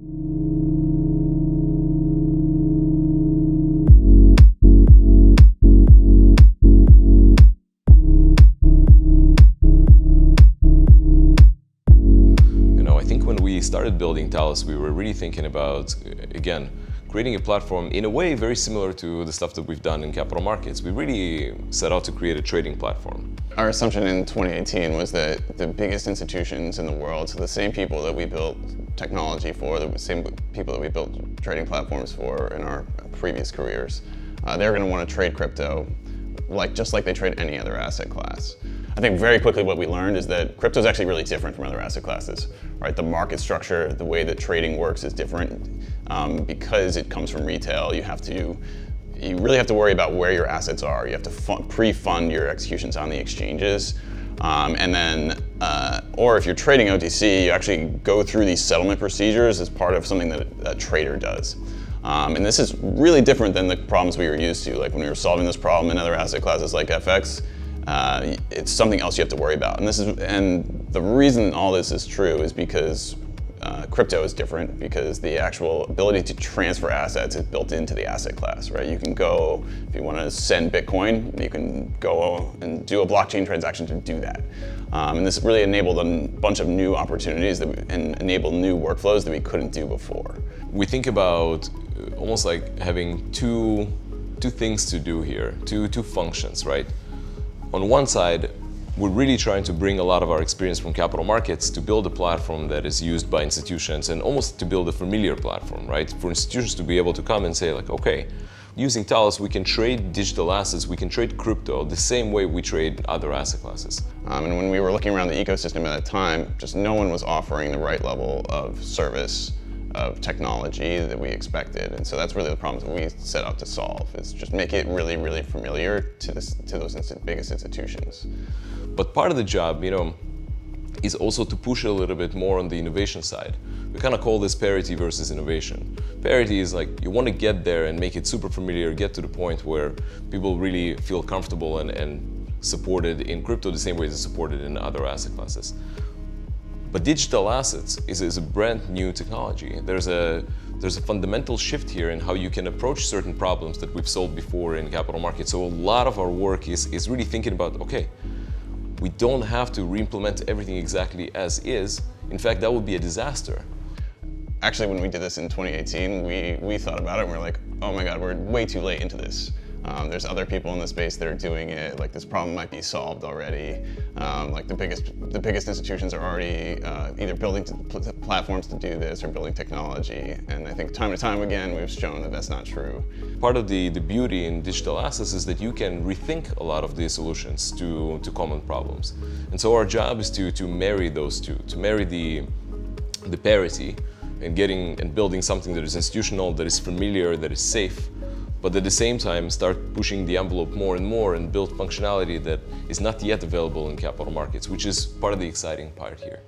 I think when we started building Talos, we were really thinking about, again, creating a platform in a way very similar to the stuff that we've done in capital markets. We really set out to create a trading platform. Our assumption in 2018 was that the biggest institutions in the world, so the same people that we built technology for, the same people that we built trading platforms for in our previous careers, they're going to want to trade crypto just like they trade any other asset class. I think very quickly what we learned is that crypto is actually really different from other asset classes, right? The market structure, the way that trading works is different. Because it comes from retail, you really have to worry about where your assets are. You have to pre-fund your executions on the exchanges. Or if you're trading OTC, you actually go through these settlement procedures as part of something that a trader does. And this is really different than the problems we were used to. Like when we were solving this problem in other asset classes like FX, it's something else you have to worry about. And the reason all this is true is because crypto is different, because the actual ability to transfer assets is built into the asset class, right? You can go, if you want to send Bitcoin, you can go and do a blockchain transaction to do that. And this really enabled a bunch of new opportunities and enabled new workflows that we couldn't do before. We think about almost like having two things to do here, two functions, right? On one side, we're really trying to bring a lot of our experience from capital markets to build a platform that is used by institutions and almost to build a familiar platform, right? For institutions to be able to come and say like, okay, using Talos, we can trade digital assets, we can trade crypto the same way we trade other asset classes. And when we were looking around the ecosystem at that time, just no one was offering the right level of service, of technology that we expected. And so that's really the problems that we set out to solve, is just make it really, really familiar to those biggest institutions. But part of the job, is also to push a little bit more on the innovation side. We kind of call this parity versus innovation. Parity is like, you want to get there and make it super familiar, get to the point where people really feel comfortable and supported in crypto the same way as supported in other asset classes. But digital assets is a brand new technology. There's a fundamental shift here in how you can approach certain problems that we've solved before in capital markets. So a lot of our work is really thinking about, okay, we don't have to re-implement everything exactly as is. In fact, that would be a disaster. Actually, when we did this in 2018, we thought about it and we're like, oh my God, we're way too late into this. There's other people in the space that are doing it. Like, this problem might be solved already. Like the biggest institutions are already either building platforms to do this or building technology. And I think time to time again, we've shown that that's not true. Part of the beauty in digital assets is that you can rethink a lot of these solutions to common problems. And so our job is to marry those two, to marry the parity and building something that is institutional, that is familiar, that is safe, but at the same time start pushing the envelope more and more and build functionality that is not yet available in capital markets, which is part of the exciting part here.